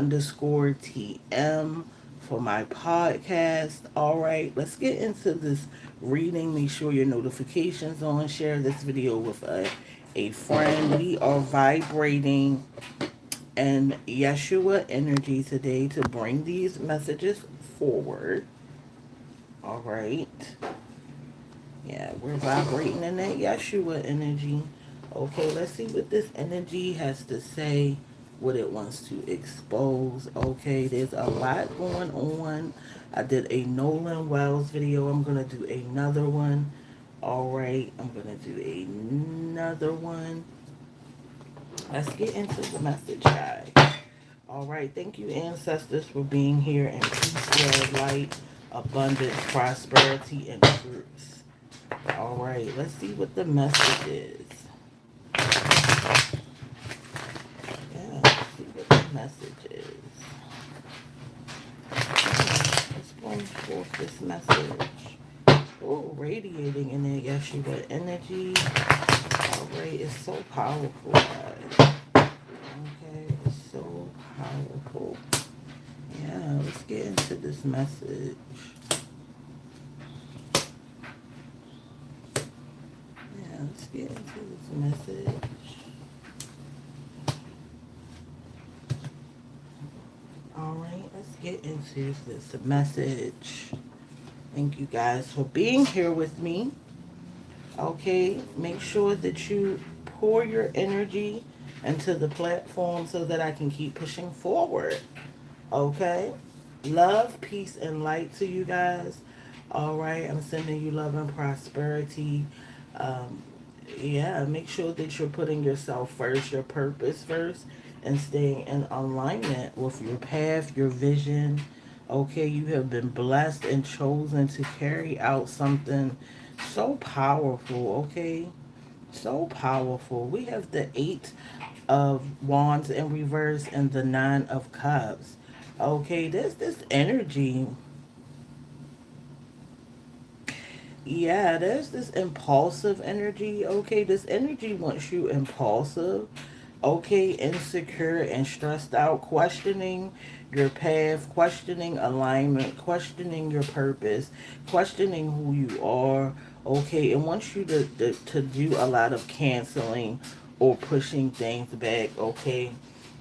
Skhye_TM for my podcast. All right, let's get into this reading. Make sure your notifications on. Share this video with a friend. We are vibrating and Yeshua energy today to bring these messages forward. All right. Yeah, we're vibrating in that Yeshua energy. Okay, let's see what this energy has to say, what it wants to expose. Okay, there's a lot going on. I did a Nolan Wells video. I'm going to do another one. All right, I'm going to do another one. Let's get into the message, guys. All right, thank you, ancestors, for being here in peace, love, light, abundance, prosperity, and truth. All right, let's see what the message is. Yeah, let's see what the message is. Let's bring forth this message. Oh, radiating in there, Yeshua energy. All right, it's so powerful, guys. Okay, it's so powerful. Yeah, let's get into this message. Yeah, let's get into this message. All right, let's get into this message. Thank you guys for being here with me. Okay, make sure that you pour your energy into the platform so that I can keep pushing forward. Okay, love, peace, and light to you guys. All right, I'm sending you love and prosperity. Um, yeah, make sure that you're putting yourself first, your purpose first, and staying in alignment with your path, your vision. Okay, you have been blessed and chosen to carry out something so powerful. Okay, so powerful. We have the Eight of Wands in reverse and the Nine of Cups. Okay, there's this energy. Yeah, there's this impulsive energy. Okay, this energy wants you impulsive. Okay, insecure and stressed out, questioning your path, questioning alignment, questioning your purpose, questioning who you are. Okay, it wants you to do a lot of canceling or pushing things back. Okay,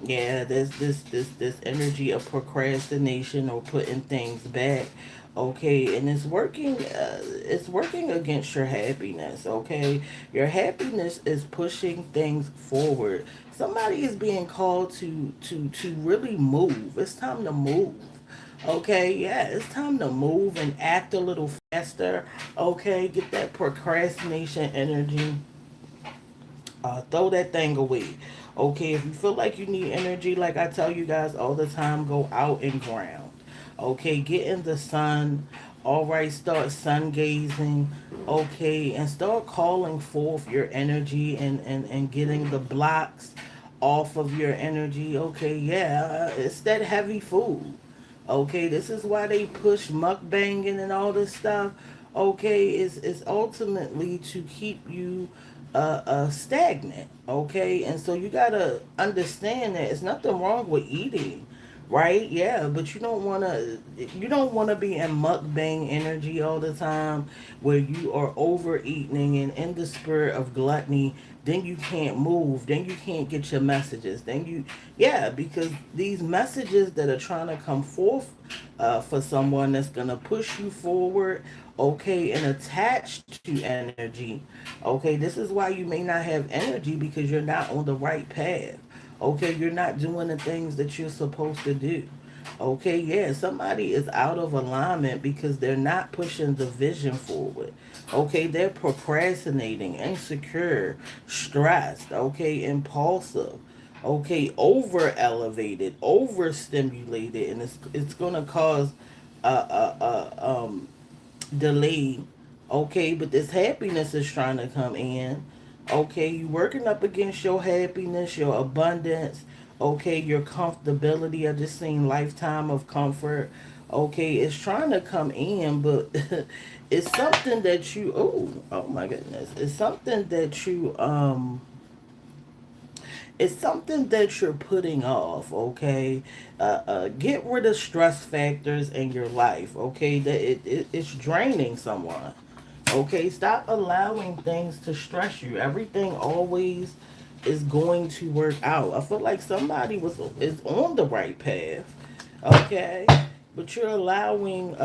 yeah, there's this energy of procrastination or putting things back. Okay, and it's working against your happiness. Okay, your happiness is pushing things forward. Somebody is being called to really move. It's time to move. Okay, yeah, it's time to move and act a little faster. Okay, get that procrastination energy, throw that thing away. Okay, if you feel like you need energy, like I tell you guys all the time, go out and ground. Okay, get in the sun. All right, start sun gazing. Okay, and start calling forth your energy and getting the blocks off of your energy. Okay, yeah, it's that heavy food. Okay, this is why they push mukbanging and all this stuff. Okay, it's ultimately to keep you stagnant. Okay, and so you gotta understand that it's nothing wrong with eating, right? Yeah, but you don't wanna be in mukbang energy all the time where you are overeating and in the spirit of gluttony. Then you can't move. Then you can't get your messages. Then you, yeah, because these messages that are trying to come forth for someone that's gonna push you forward, okay, and attached to energy. Okay, this is why you may not have energy because you're not on the right path. Okay, you're not doing the things that you're supposed to do. Okay, yeah, somebody is out of alignment because they're not pushing the vision forward. Okay, they're procrastinating, insecure, stressed, okay, impulsive, okay, over elevated, overstimulated, and it's gonna cause delay. Okay, but this happiness is trying to come in. Okay, you working up against your happiness, your abundance. Okay, your comfortability. I just seen lifetime of comfort. Okay, it's trying to come in, but it's something that you. Oh my goodness! It's something that you It's something that you're putting off, okay? Get rid of stress factors in your life, okay? It's draining someone, okay? Stop allowing things to stress you. Everything always is going to work out. I feel like somebody is on the right path, okay? But you're allowing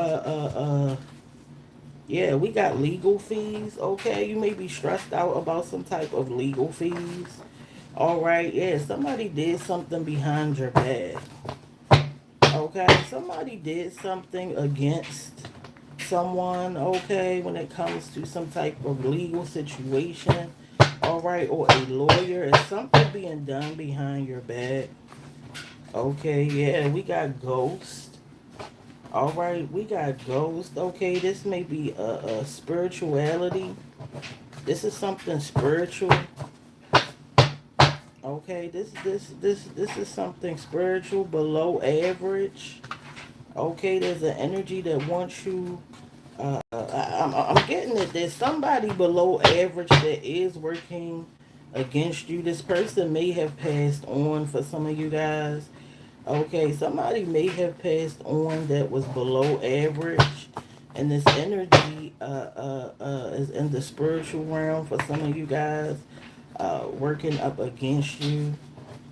yeah, we got legal fees. Okay, you may be stressed out about some type of legal fees. All right, yeah, somebody did something behind your back. Okay, somebody did something against someone. Okay, when it comes to some type of legal situation. All right, or a lawyer, is something being done behind your back. Okay, yeah, we got ghosts. All right, we got ghosts. Okay, this may be a spirituality. This is something spiritual. Okay, this is something spiritual below average. Okay, there's an energy that wants you. I'm getting that there's somebody below average that is working against you. This person may have passed on for some of you guys. Okay, somebody may have passed on that was below average, and this energy is in the spiritual realm for some of you guys, working up against you.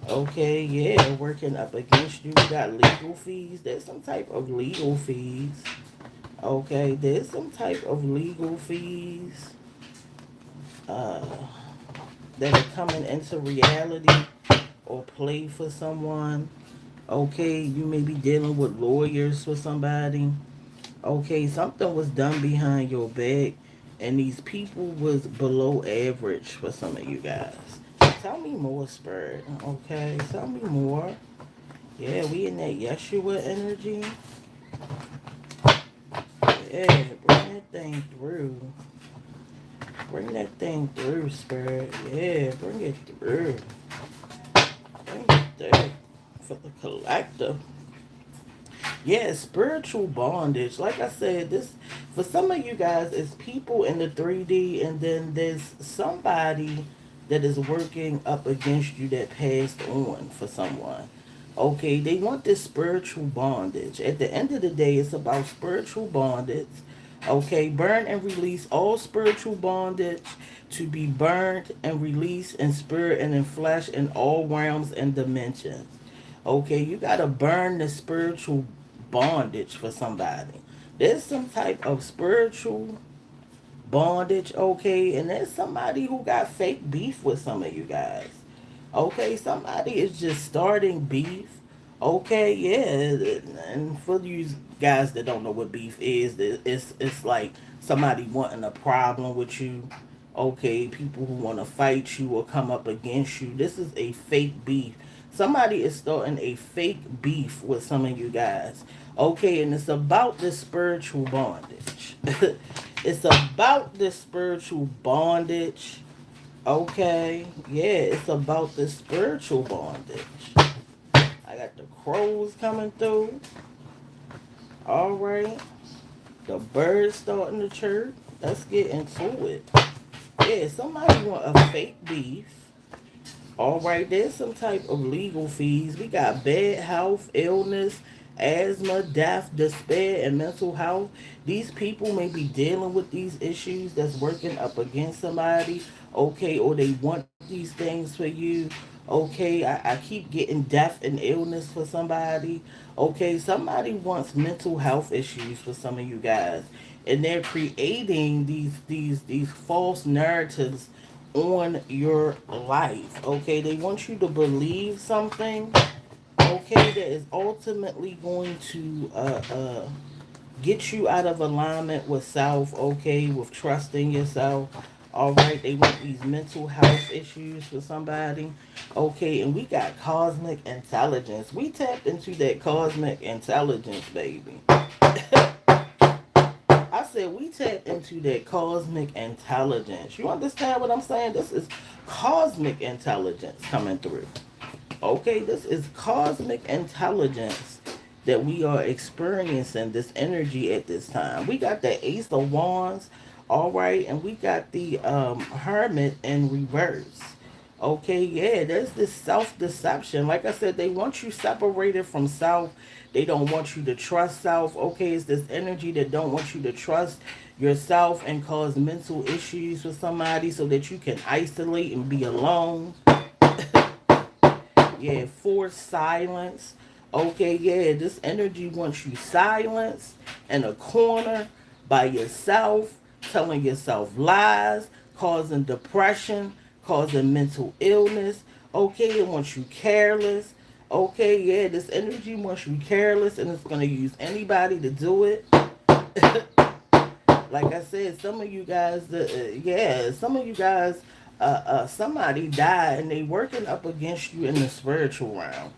Okay, yeah, working up against you. We got legal fees. There's some type of legal fees. Okay, there's some type of legal fees uh, that are coming into reality or play for someone. Okay, you may be dealing with lawyers for somebody. Okay, something was done behind your back, and these people was below average for some of you guys. Tell me more, Spirit. Okay, tell me more. Yeah, we in that Yeshua energy. Yeah, bring that thing through. Bring that thing through, Spirit. Yeah, bring it through. Bring it through for the collective. Yeah, spiritual bondage. Like I said, this for some of you guys is people in the 3D, and then there's somebody that is working up against you that passed on for someone. Okay, they want this spiritual bondage. At the end of the day, it's about spiritual bondage. Okay, burn and release all spiritual bondage to be burned and released in spirit and in flesh in all realms and dimensions. Okay, you gotta burn the spiritual bondage for somebody. There's some type of spiritual bondage, okay, and there's somebody who got fake beef with some of you guys. Okay, somebody is just starting beef. Okay, yeah, and for you guys that don't know what beef is, it's like somebody wanting a problem with you. Okay, people who want to fight you or come up against you. This is a fake beef. Somebody is starting a fake beef with some of you guys. Okay, and it's about this spiritual bondage. It's about this spiritual bondage. Okay, yeah, it's about the spiritual bondage. I got the crows coming through. All right, the birds starting to chirp. Let's get into it. Yeah, somebody want a fake beef. All right, there's some type of legal fees. We got bad health, illness, asthma, death, despair, and mental health. These people may be dealing with these issues that's working up against somebody, okay, or they want these things for you. Okay, I keep getting death and illness for somebody. Okay, somebody wants mental health issues for some of you guys. And they're creating these false narratives on your life. Okay, they want you to believe something. Okay, that is ultimately going to get you out of alignment with self. Okay, with trusting yourself. All right, they want these mental health issues for somebody. Okay, and we got cosmic intelligence. We tapped into that cosmic intelligence, baby. I said we tapped into that cosmic intelligence. You understand what I'm saying? This is cosmic intelligence coming through. Okay, this is cosmic intelligence that we are experiencing this energy at this time. We got the Ace of Wands, all right, and we got the Hermit in reverse. Okay, yeah, there's this self deception. Like I said, they want you separated from self. They don't want you to trust self. Okay, it's this energy that don't want you to trust yourself and cause mental issues with somebody so that you can isolate and be alone. Yeah, forced silence. Okay, yeah, this energy wants you silenced in a corner by yourself, telling yourself lies, causing depression, causing mental illness. Okay, it wants you careless. Okay, yeah, this energy wants you careless and it's going to use anybody to do it. Like I said, some of you guys, yeah, some of you guys, somebody died and they working up against you in the spiritual realm.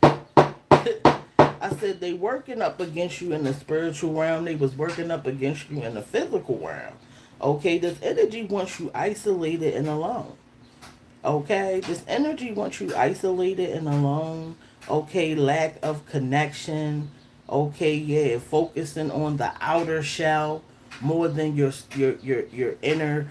I said they working up against you in the spiritual realm. They was working up against you in the physical realm. Okay, this energy wants you isolated and alone. Okay, this energy wants you isolated and alone. Okay, lack of connection. Okay, yeah, focusing on the outer shell more than your inner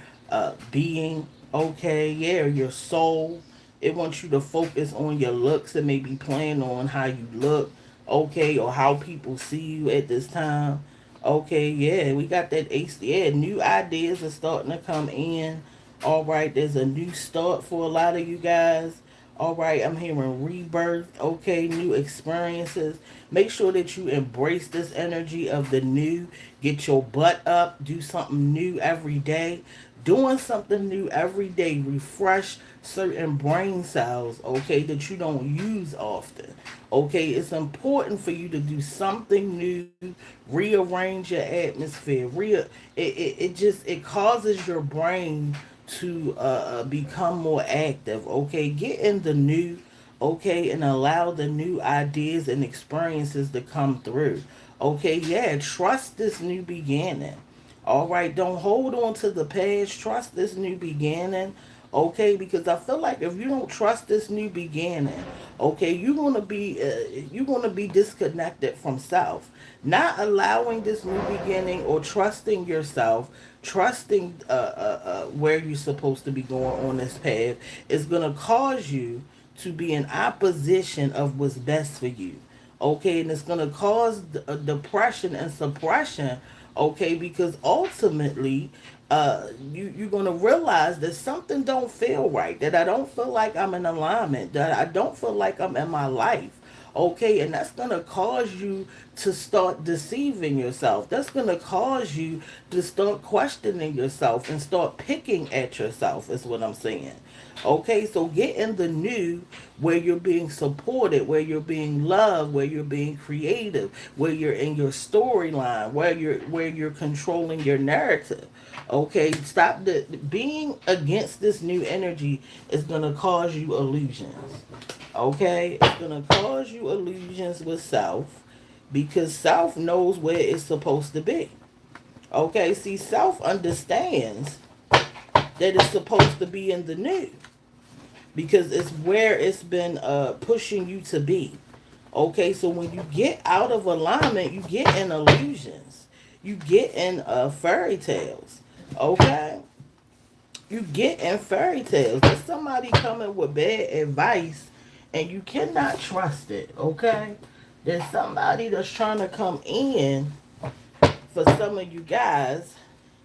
being. Okay, yeah, your soul. It wants you to focus on your looks and maybe plan on how you look. Okay, or how people see you at this time. Okay, yeah, we got that ace. Yeah, new ideas are starting to come in. All right, there's a new start for a lot of you guys. All right, I'm hearing rebirth. Okay, new experiences. Make sure that you embrace this energy of the new. Get your butt up. Do something new every day. Doing something new every day refresh certain brain cells, okay, that you don't use often. Okay, it's important for you to do something new, rearrange your atmosphere. It causes your brain to become more active. Okay, get in the new, okay, and allow the new ideas and experiences to come through. Okay, yeah, trust this new beginning. All right, don't hold on to the past. Trust this new beginning. Okay, because I feel like if you don't trust this new beginning, okay, you're gonna be disconnected from self. Not allowing this new beginning or trusting yourself, trusting where you're supposed to be going on this path is gonna cause you to be in opposition of what's best for you. Okay, and it's gonna cause depression and suppression. Okay, because ultimately you're gonna realize that something don't feel right, that I don't feel like I'm in alignment, that I don't feel like I'm in my life. Okay, and that's gonna cause you to start deceiving yourself. That's gonna cause you to start questioning yourself and start picking at yourself, is what I'm saying. Okay, so get in the new where you're being supported, where you're being loved, where you're being creative, where you're in your storyline, where you're controlling your narrative. Okay, stop the being against this new energy is gonna cause you illusions. Okay, it's gonna cause you illusions with self because self knows where it's supposed to be. Okay, see, self understands that it's supposed to be in the new because it's where it's been pushing you to be. Okay, so when you get out of alignment, you get in illusions, you get in fairy tales. Okay, you get in fairy tales. There's somebody coming with bad advice, and you cannot trust it. Okay, there's somebody that's trying to come in for some of you guys.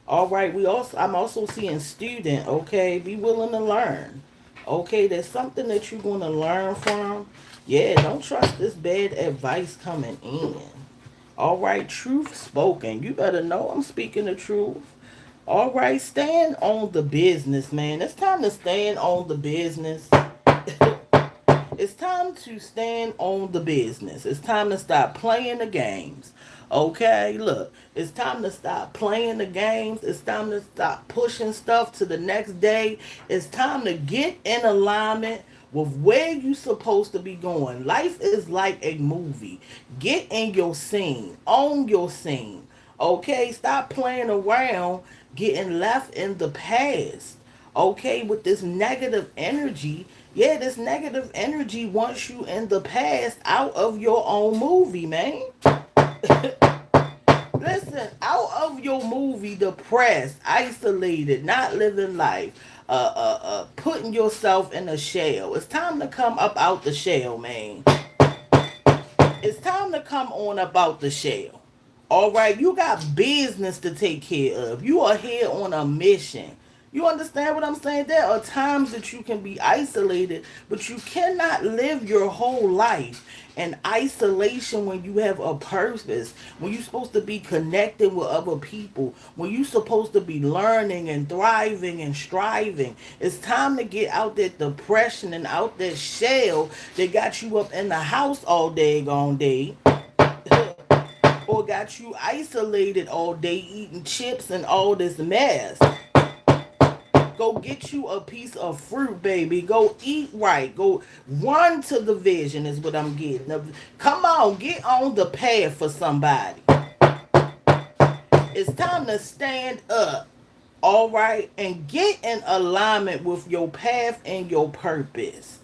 All right, I'm also seeing student. Okay, be willing to learn. Okay, there's something that you're going to learn from. Yeah, don't trust this bad advice coming in. All right, truth spoken. You better know I'm speaking the truth. All right, stand on the business, man. It's time to stand on the business. It's time to stand on the business. It's time to stop playing the games. Okay, look, it's time to stop playing the games. It's time to stop pushing stuff to the next day. It's time to get in alignment with where you supposed to be going. Life is like a movie. Get in your scene. Own your scene. Okay, stop playing around getting left in the past. Okay, with this negative energy. Yeah, this negative energy wants you in the past out of your own movie, man. Listen, out of your movie, depressed, isolated, not living life. putting yourself in a shell. It's time to come up out the shell, man. It's time to come on about the shell. All right, you got business to take care of. You are here on a mission. You understand what I'm saying? There are times that you can be isolated, but you cannot live your whole life in isolation when you have a purpose, when you're supposed to be connecting with other people, when you're supposed to be learning and thriving and striving. It's time to get out that depression and out that shell that got you up in the house all day, gone day. Or got you isolated all day eating chips and all this mess. Go get you a piece of fruit, baby. Go eat right. Go run to the vision is what I'm getting. Come on, get on the path for somebody. It's time to stand up, all right, and get in alignment with your path and your purpose.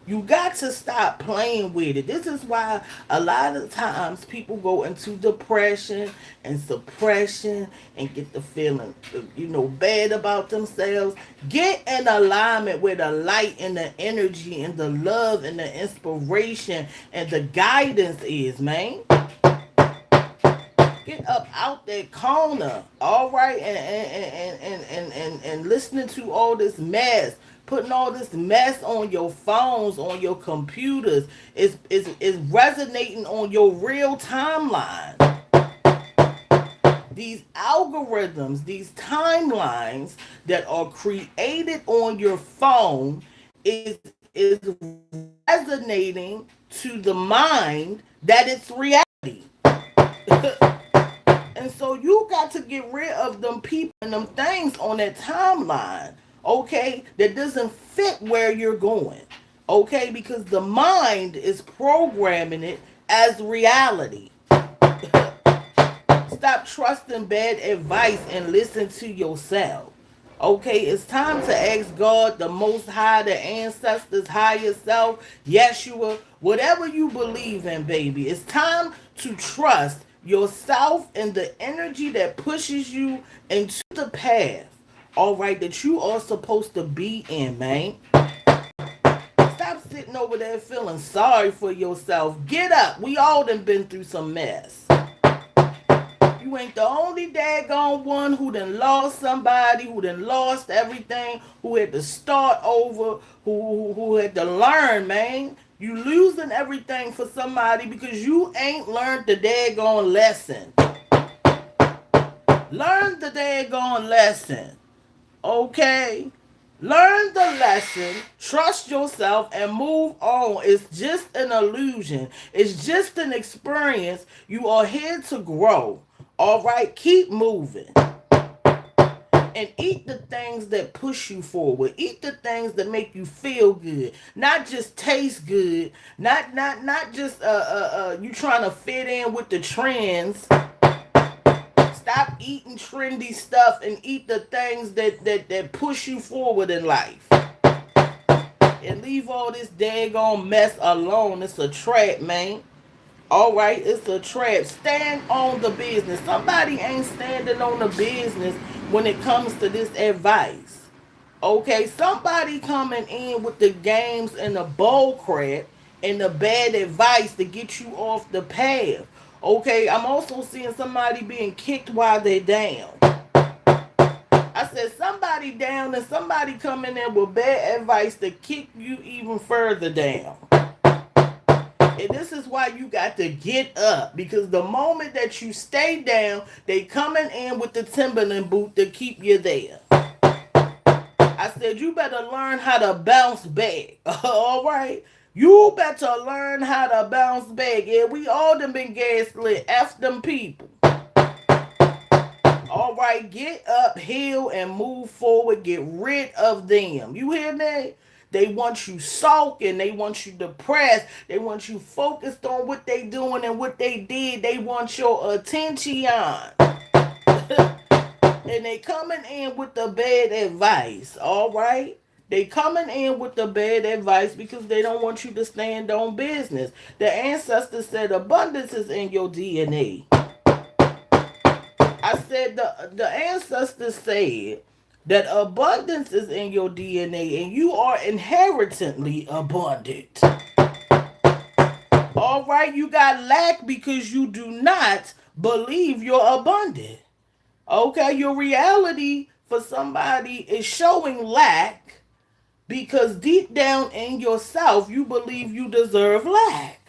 You got to stop playing with it. This is why a lot of times people go into depression and suppression and get the feeling, bad about themselves. Get in alignment with the light and the energy and the love and the inspiration and the guidance is, man. Get up out that corner, all right, and listening to all this mess, putting all this mess on your phones, on your computers, is resonating on your real timeline. These algorithms, these timelines that are created on your phone is resonating to the mind that it's reality. And so you got to get rid of them people and them things on that timeline, okay, that doesn't fit where you're going, okay, because the mind is programming it as reality. Stop trusting bad advice and listen to yourself. Okay, it's time to ask God, the Most High, the ancestors, higher self, Yeshua, whatever you believe in, baby. It's time to trust yourself and the energy that pushes you into the path, all right, that you are supposed to be in, man. Stop sitting over there feeling sorry for yourself. Get up. We all done been through some mess. You ain't the only daggone one who done lost somebody, who done lost everything, who had to start over, who had to learn, man. You losing everything for somebody because you ain't learned the daggone lesson. Learn the daggone lesson. Okay? Learn the lesson, trust yourself, and move on. It's just an illusion. It's just an experience. You are here to grow. All right? Keep moving. And eat the things that push you forward. Eat the things that make you feel good. Not just taste good. Not just you trying to fit in with the trends. Stop eating trendy stuff and eat the things that push you forward in life. And leave all this daggone mess alone. It's a trap, man. Alright, it's a trap. Stand on the business. Somebody ain't standing on the business when it comes to this advice. Okay, somebody coming in with the games and the bull crap and the bad advice to get you off the path. Okay, I'm also seeing somebody being kicked while they're down. I said somebody down and somebody coming in with bad advice to kick you even further down. And this is why you got to get up. Because the moment that you stay down, they coming in with the Timberland boot to keep you there. I said you better learn how to bounce back. Alright? You better learn how to bounce back. Yeah, we all done been gaslit. F them people. Alright, get up, heal, and move forward. Get rid of them. You hear me? They want you sulking. They want you depressed. They want you focused on what they doing and what they did. They want your attention. And they coming in with the bad advice. Alright? They coming in with the bad advice because they don't want you to stand on business. The ancestors said abundance is in your DNA. I said the ancestors said That abundance is in your DNA and you are inherently abundant. All right, you got lack because you do not believe you're abundant. Okay, your reality for somebody is showing lack because deep down in yourself you believe you deserve lack.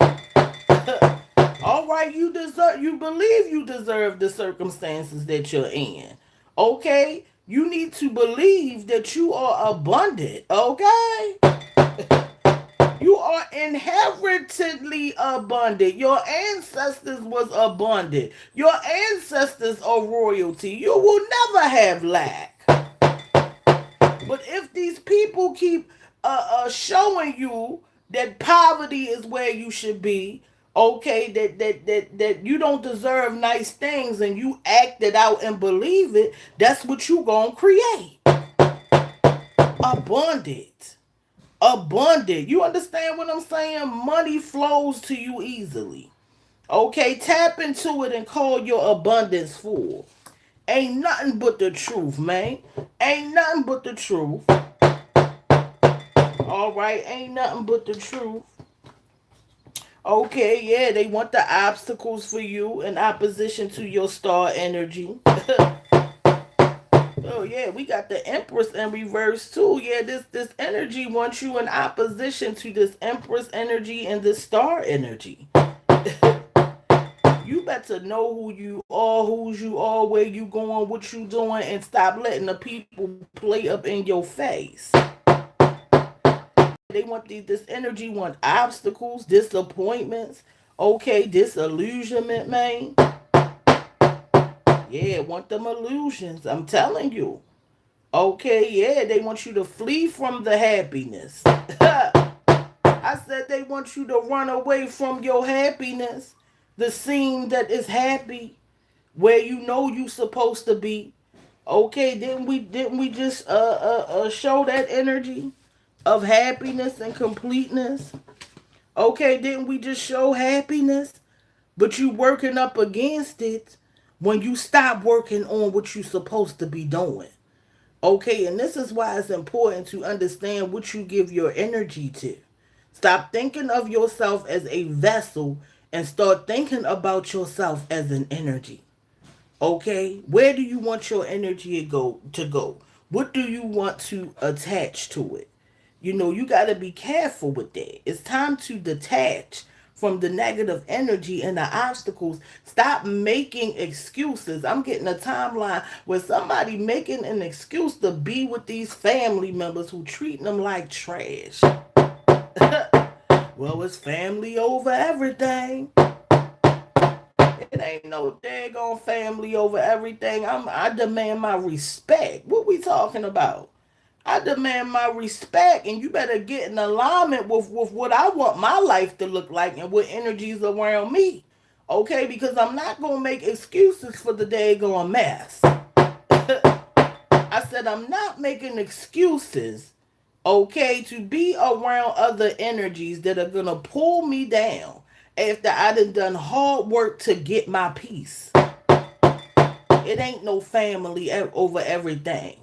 All right, you believe you deserve the circumstances that you're in. Okay? You need to believe that you are abundant, okay? You are inherently abundant. Your ancestors was abundant. Your ancestors are royalty. You will never have lack. But if these people keep showing you that poverty is where you should be, okay, that you don't deserve nice things and you act it out and believe it, that's what you gonna create. Abundant. Abundant. You understand what I'm saying? Money flows to you easily. Okay, tap into it and call your abundance full. Ain't nothing but the truth, man. Ain't nothing but the truth. All right, ain't nothing but the truth. Okay, yeah, they want the obstacles for you in opposition to your star energy. Oh yeah, we got the Empress in reverse too. Yeah, this energy wants you in opposition to this Empress energy and this star energy. You better know who you are, who's you are, where you going, what you doing, and stop letting the people play up in your face. They want this energy, want obstacles, disappointments, okay, disillusionment, man. Yeah, want them illusions. I'm telling you. Okay, yeah, they want you to flee from the happiness. I said they want you to run away from your happiness, the scene that is happy, where you know you supposed to be. Okay, didn't we just show that energy of happiness and completeness? Okay, didn't we just show happiness? But you working up against it when you stop working on what you supposed to be doing. Okay, and this is why it's important to understand what you give your energy to. Stop thinking of yourself as a vessel and start thinking about yourself as an energy. Okay? Where do you want your energy to go? What do you want to attach to it? You know, you got to be careful with that. It's time to detach from the negative energy and the obstacles. Stop making excuses. I'm getting a timeline where somebody making an excuse to be with these family members who treating them like trash. Well, it's family over everything. It ain't no daggone family over everything. I demand my respect. What we talking about? I demand my respect, and you better get in alignment with what I want my life to look like and what energies around me. Okay, because I'm not gonna make excuses for the daggone mess. I said I'm not making excuses, okay, to be around other energies that are gonna pull me down after I done hard work to get my peace. It ain't no family over everything.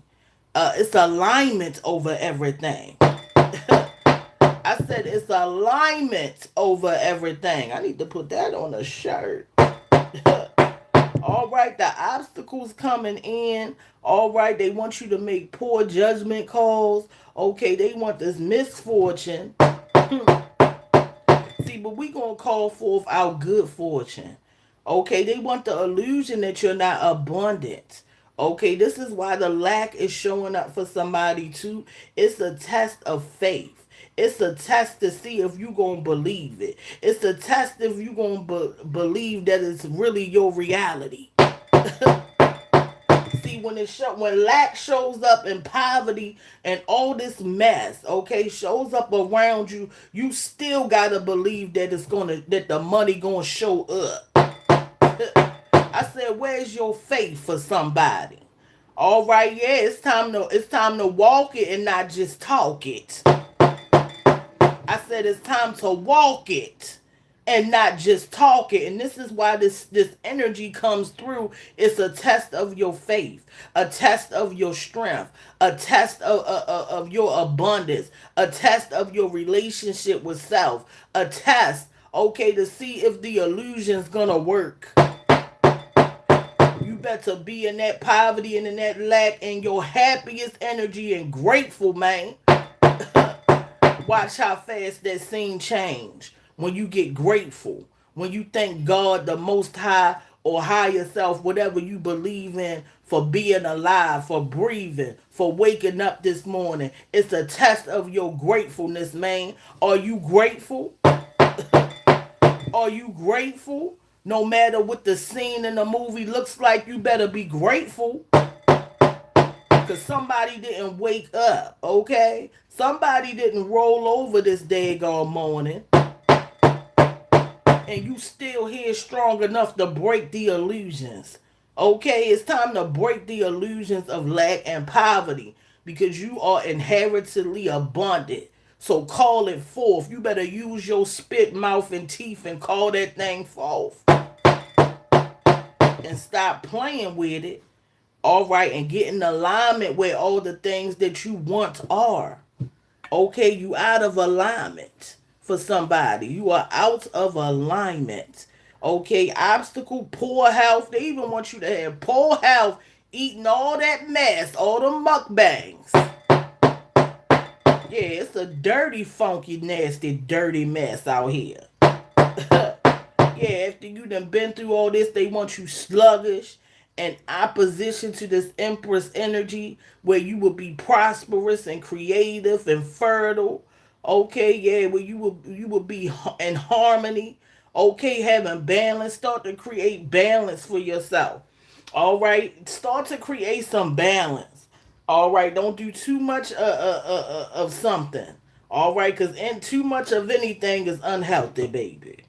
It's alignment over everything. I said it's alignment over everything. I need to put that on a shirt. All right, the obstacles coming in. All right, they want you to make poor judgment calls. Okay, they want this misfortune. See, but we gonna call forth our good fortune. Okay, they want the illusion that you're not abundant. Okay, this is why the lack is showing up for somebody too. It's a test of faith. It's a test to see if you gonna believe it. It's a test if you gonna believe that it's really your reality. See, when lack shows up in poverty and all this mess, okay, shows up around you, you still gotta believe that that the money gonna show up. I said, where's your faith for somebody? All right, yeah, it's time to walk it and not just talk it. I said it's time to walk it. and not just talking. And this is why this energy comes through. It's a test of your faith, a test of your strength, a test of your abundance, a test of your relationship with self, a test, okay, to see if the illusion's gonna work. You better be in that poverty and in that lack and your happiest energy and grateful, man. Watch how fast that scene change when you get grateful, when you thank God, the Most High or higher self, whatever you believe in, for being alive, for breathing, for waking up this morning. It's a test of your gratefulness, man. Are you grateful? Are you grateful? No matter what the scene in the movie looks like, you better be grateful. Because somebody didn't wake up, okay? Somebody didn't roll over this daggone morning. And you still here strong enough to break the illusions. Okay, it's time to break the illusions of lack and poverty. Because you are inherently abundant. So call it forth. You better use your spit, mouth, and teeth and call that thing forth. And stop playing with it. All right, and get in alignment with all the things that you want are. Okay, you out of alignment for somebody. You are out of alignment. Okay, obstacle, poor health. They even want you to have poor health, eating all that mess, all the mukbangs. Yeah, it's a dirty, funky, nasty, dirty mess out here. Yeah, after you done been through all this, they want you sluggish and opposition to this Empress energy where you will be prosperous and creative and fertile. Okay, yeah, where you will be in harmony. Okay, having balance. Start to create balance for yourself. All right, start to create some balance. All right, don't do too much of something. All right, because in too much of anything is unhealthy, baby.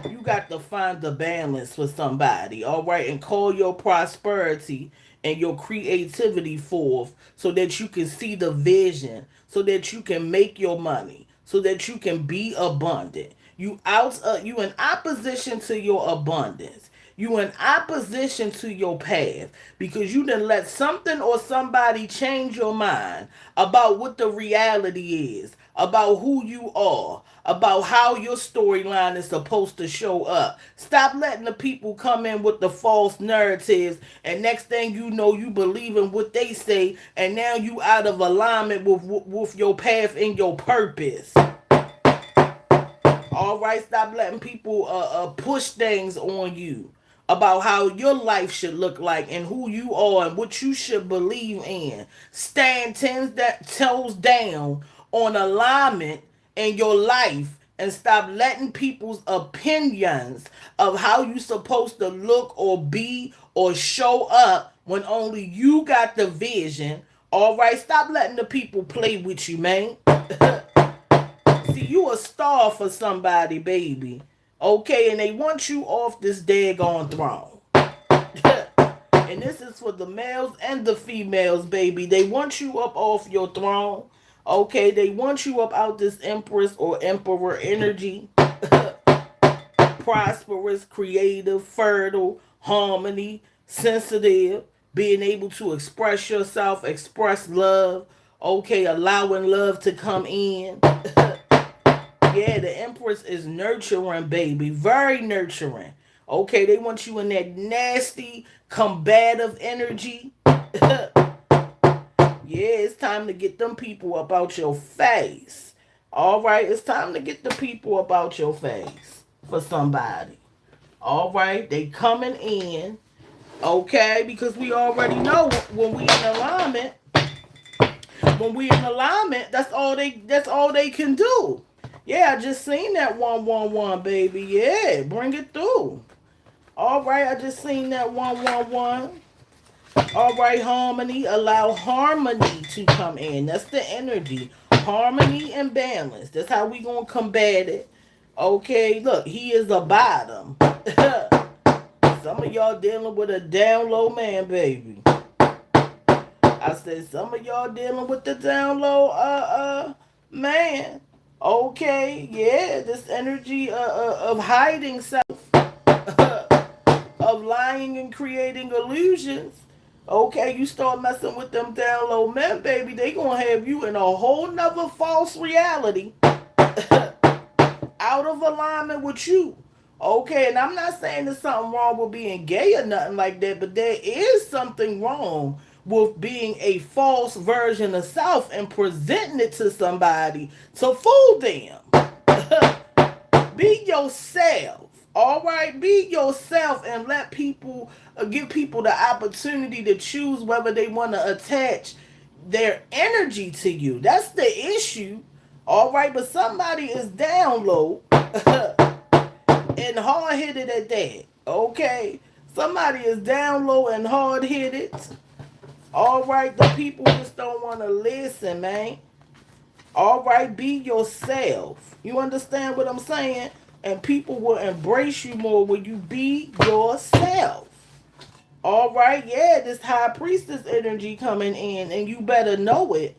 You got to find the balance for somebody, all right, and call your prosperity and your creativity forth so that you can see the vision, so that you can make your money, so that you can be abundant. You in opposition to your abundance. You in opposition to your path because you done let something or somebody change your mind about what the reality is, about who you are, about how your storyline is supposed to show up. Stop letting the people come in with the false narratives, and next thing you know, you believe in what they say, and now you out of alignment with your path and your purpose. All right, stop letting people push things on you about how your life should look like and who you are and what you should believe in. Stand toes down on alignment in your life and stop letting people's opinions of how you supposed to look or be or show up when only you got the vision. All right, stop letting the people play with you, man. See, you a star for somebody, baby. Okay, and they want you off this daggone throne. And this is for the males and the females, baby. They want you up off your throne. Okay, they want you up out this empress or emperor energy. Prosperous, creative, fertile, harmony, sensitive, being able to express yourself, express love. Okay, allowing love to come in. Yeah, the Empress is nurturing, baby. Very nurturing. Okay, they want you in that nasty, combative energy. Yeah, it's time to get them people about your face. All right, it's time to get the people about your face for somebody. All right, they coming in. Okay, because we already know when we in alignment. When we in alignment, that's all they can do. Yeah, I just seen that 111, baby. Yeah, bring it through. All right, I just seen that 111. All right, harmony. Allow harmony to come in. That's the energy. Harmony and balance. That's how we gonna combat it. Okay, look, he is a bottom. Some of y'all dealing with a down low man, baby. I said some of y'all dealing with the down low man. Okay, yeah, this energy of hiding self, of lying and creating illusions. Okay, you start messing with them down low men, baby, they gonna have you in a whole nother false reality, out of alignment with you. Okay, and I'm not saying there's something wrong with being gay or nothing like that, but there is something wrong with being a false version of self and presenting it to somebody to fool them. Be yourself. All right, be yourself and let people give people the opportunity to choose whether they want to attach their energy to you. That's the issue. All right, but somebody is down low and hard headed at that. Okay, somebody is down low and hard headed. All right, the people just don't want to listen, man. All right, be yourself. You understand what I'm saying? And people will embrace you more when you be yourself. All right, yeah, this high priestess energy coming in, and you better know it.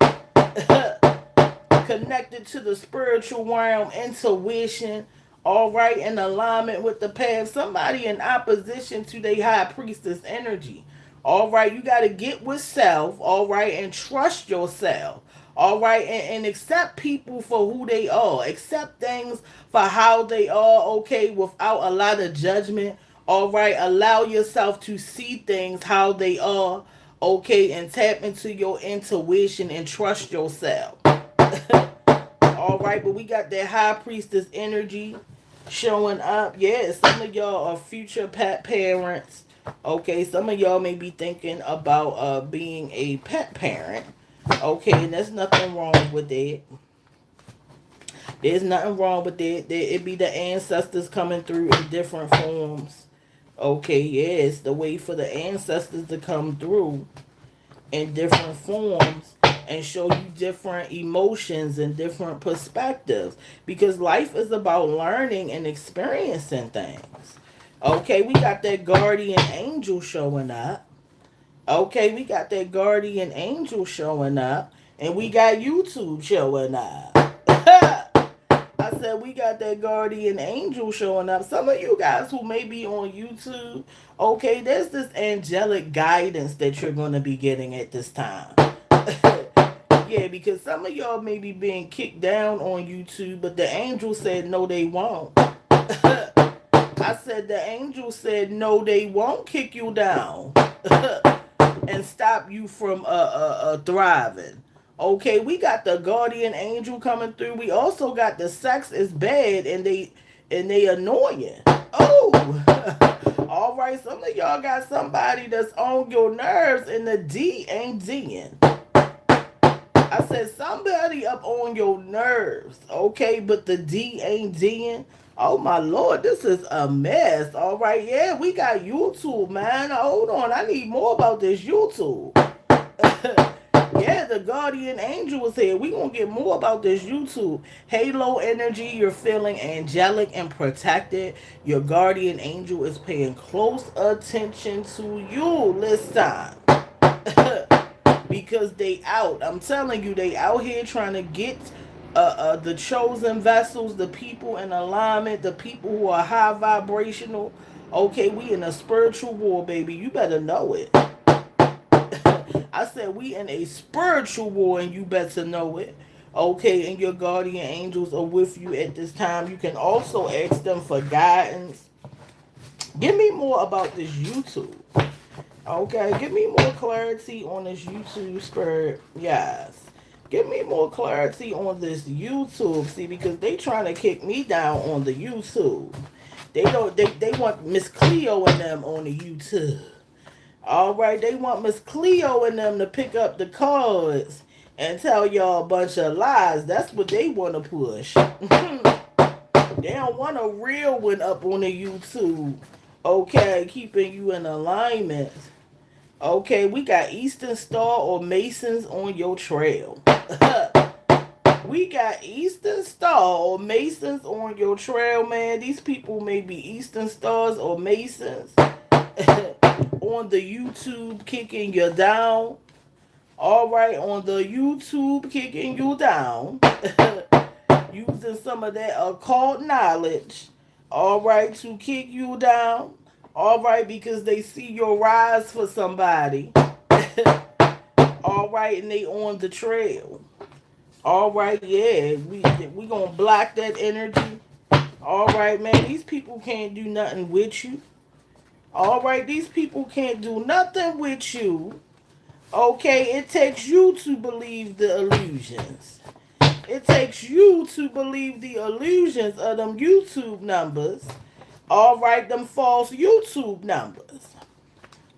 Connected to the spiritual realm, intuition, all right, in alignment with the path. Somebody in opposition to their high priestess energy. All right, you got to get with self, all right, and trust yourself. All right, and accept people for who they are. Accept things for how they are, okay, without a lot of judgment. All right, allow yourself to see things how they are, okay, and tap into your intuition and trust yourself. All right, but we got that high priestess energy showing up. Yeah, some of y'all are future pet parents. Okay, some of y'all may be thinking about being a pet parent. Okay, and there's nothing wrong with it. There's nothing wrong with it. It be the ancestors coming through in different forms. Okay, yeah, it's the way for the ancestors to come through in different forms and show you different emotions and different perspectives, because life is about learning and experiencing things. Okay, we got that guardian angel showing up. Okay, we got that guardian angel showing up, and we got YouTube showing up. I said we got that guardian angel showing up. Some of you guys who may be on YouTube, okay, there's this angelic guidance that you're going to be getting at this time. Yeah, because some of y'all may be being kicked down on YouTube, but the angel said no, they won't. I said the angel said no, they won't kick you down and stop you from thriving. Okay, we got the guardian angel coming through. We also got the sex is bad and they annoying. Oh, all right. Some of y'all got somebody that's on your nerves and the D ain't D'ing. I said somebody up on your nerves, okay, but the D ain't D'ing. Oh my lord, this is a mess. All right, yeah, we got YouTube, man. Hold on, I need more about this YouTube. Yeah, the guardian angel is here. We gonna get more about this YouTube. Halo energy, you're feeling angelic and protected. Your guardian angel is paying close attention to you this time. Because they out. I'm telling you, they out here trying to get the chosen vessels, the people in alignment, the people who are high vibrational. Okay, we in a spiritual war, baby. You better know it. I said we in a spiritual war, and you better know it. Okay, and your guardian angels are with you at this time. You can also ask them for guidance. Give me more about this YouTube. Okay, give me more clarity on this YouTube, spirit. Yes. Give me more clarity on this YouTube. See, because they trying to kick me down on the YouTube. They want Miss Cleo and them on the YouTube. All right, they want Miss Cleo and them to pick up the cards and tell y'all a bunch of lies. That's what they want to push. They don't want a real one up on the YouTube. Okay, keeping you in alignment. Okay, we got Eastern Star or Masons on your trail. We got Eastern Star or Masons on your trail, man. These people may be Eastern Stars or Masons on the YouTube kicking you down. All right, on the YouTube kicking you down. using some of that occult knowledge, all right, to kick you down, all right, because they see your rise for somebody, all right, and they on the trail. All right, yeah, we gonna block that energy. All right, man, these people can't do nothing with you. All right, these people can't do nothing with you. Okay, it takes you to believe the illusions. It takes you to believe the illusions of them YouTube numbers. All right, them false YouTube numbers.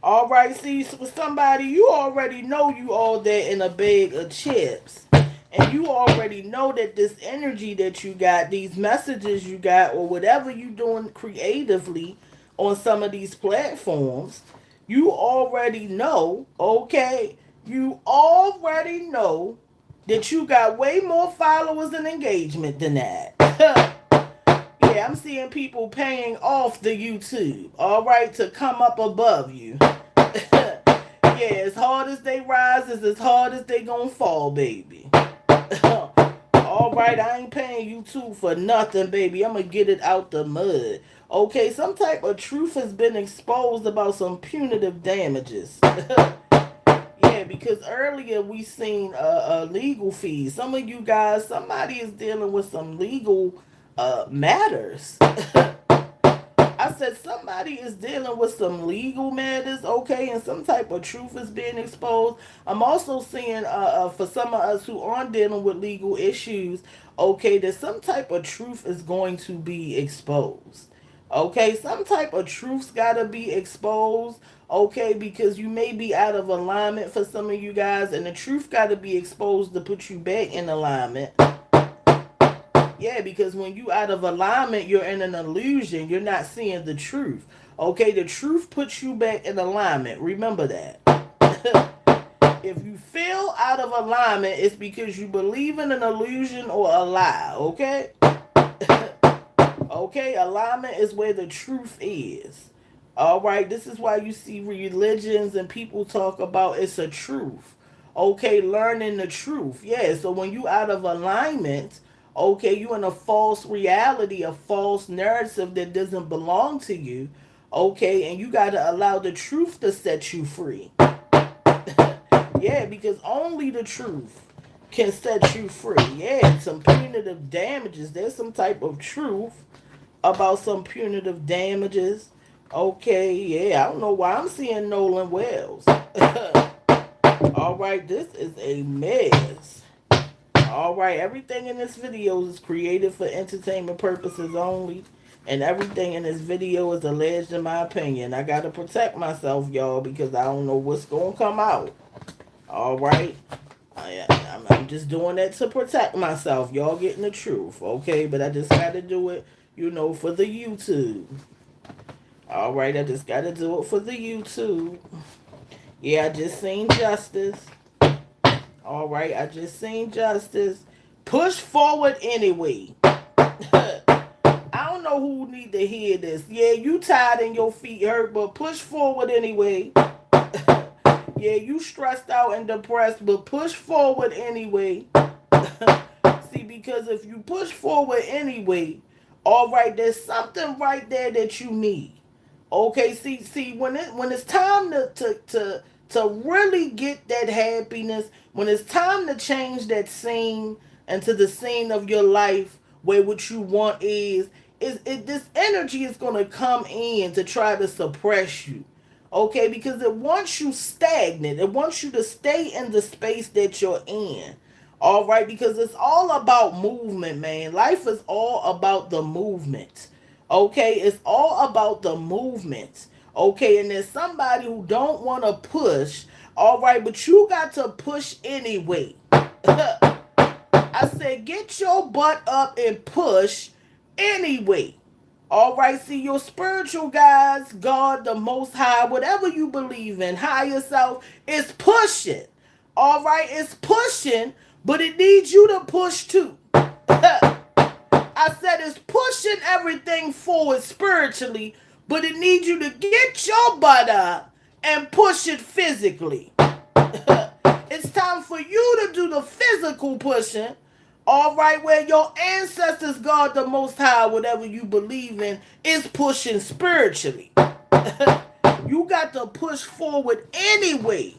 All right, see, for somebody, you already know you all that in a bag of chips. And you already know that this energy that you got, these messages you got, or whatever you doing creatively on some of these platforms, you already know, okay? You already know that you got way more followers and engagement than that. Yeah, I'm seeing people paying off the YouTube, all right, to come up above you. Yeah, as hard as they rise is as hard as they gonna fall, baby. All right, I ain't paying YouTube for nothing, baby. I'm gonna get it out the mud. Okay, some type of truth has been exposed about some punitive damages. Yeah, because earlier we seen legal fees. Some of you guys, somebody is dealing with some legal matters. I said somebody is dealing with some legal matters, okay, and some type of truth is being exposed. I'm also seeing for some of us who aren't dealing with legal issues, okay, that some type of truth is going to be exposed. Okay, some type of truth's gotta be exposed, okay, because you may be out of alignment for some of you guys, and the truth gotta be exposed to put you back in alignment. Yeah, because when you out of alignment, you're in an illusion. You're not seeing the truth. Okay, the truth puts you back in alignment. Remember that. If you feel out of alignment, it's because you believe in an illusion or a lie. Okay? Okay, alignment is where the truth is. All right, this is why you see religions and people talk about it's a truth. Okay, learning the truth. Yeah, so when you out of alignment, okay, you in a false reality, a false narrative that doesn't belong to you. Okay, and you got to allow the truth to set you free. Yeah, because only the truth can set you free. Yeah, some punitive damages. There's some type of truth about some punitive damages. Okay, yeah, I don't know why I'm seeing Nolan Wells. All right, this is a mess. All right, everything in this video is created for entertainment purposes only, and everything in this video is alleged in my opinion. I gotta protect myself, y'all, because I don't know what's gonna come out. All right, I'm just doing that to protect myself. Y'all getting the truth, okay? But I just gotta do it, for the YouTube. All right, I just gotta do it for the YouTube. Yeah, I just seen justice. All right, I just seen justice. Push forward anyway. I don't know who need to hear this. Yeah, you tired and your feet hurt, but push forward anyway. Yeah, you stressed out and depressed, but push forward anyway. See, because if you push forward anyway, all right, there's something right there that you need. Okay, see, when it's time to really get that happiness, when it's time to change that scene into the scene of your life where what you want is this energy is gonna come in to try to suppress you. Okay, because it wants you stagnant. It wants you to stay in the space that you're in. All right, because it's all about movement, man. Life is all about the movement. Okay, it's all about the movement. Okay, and there's somebody who don't want to push. All right, but you got to push anyway. I said, get your butt up and push anyway. All right, see, your spiritual guides, God, the Most High, whatever you believe in, higher self, is pushing. All right, it's pushing, but it needs you to push too. I said it's pushing everything forward spiritually, but it needs you to get your butt up and push it physically. It's time for you to do the physical pushing. All right, where your ancestors, God the Most High, whatever you believe in, is pushing spiritually. You got to push forward anyway.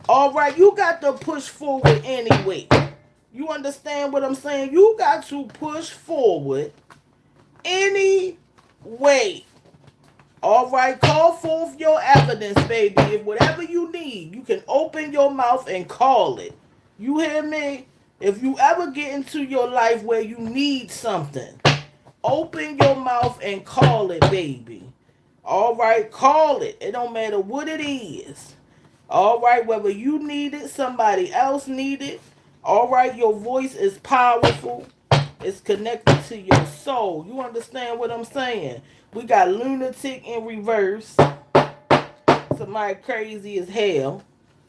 All right, you got to push forward anyway. You understand what I'm saying? You got to push forward anyway. All right, call forth your evidence, baby. If whatever you need, you can open your mouth and call it. You hear me? If you ever get into your life where you need something, open your mouth and call it, baby. All right, call it. It don't matter what it is. All right, whether you need it, somebody else need it. All right, your voice is powerful. It's connected to your soul. You understand what I'm saying? We got lunatic in reverse. Somebody crazy as hell.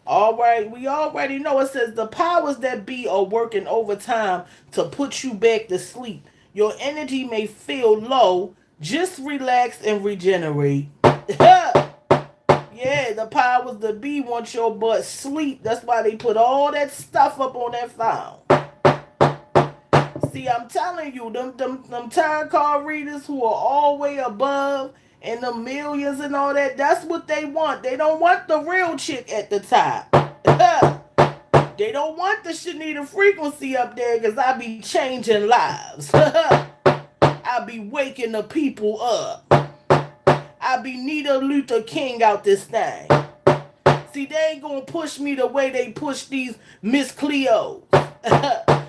All right, we already know it says the powers that be are working overtime to put you back to sleep. Your energy may feel low. Just relax and regenerate. Yeah, the powers that be want your butt sleep. That's why they put all that stuff up on that phone. See, I'm telling you, them tarot card readers who are all way above and the millions and all that, that's what they want. They don't want the real chick at the top. They don't want the Shenita frequency up there because I be changing lives. I be waking the people up. I be Nita Luther King out this thing. See, they ain't gonna push me the way they push these Miss Cleos.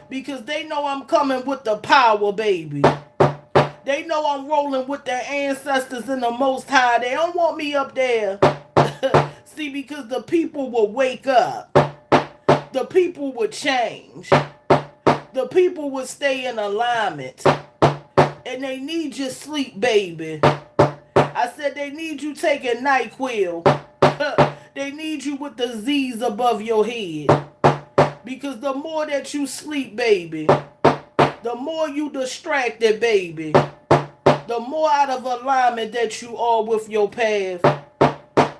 Because they know I'm coming with the power, baby. They know I'm rolling with their ancestors in the Most High. They don't want me up there. See, because the people will wake up. The people would change. The people would stay in alignment. And they need your sleep, baby. I said they need you taking NyQuil. They need you with the Z's above your head. Because the more that you sleep, baby, the more you distracted, baby, the more out of alignment that you are with your path,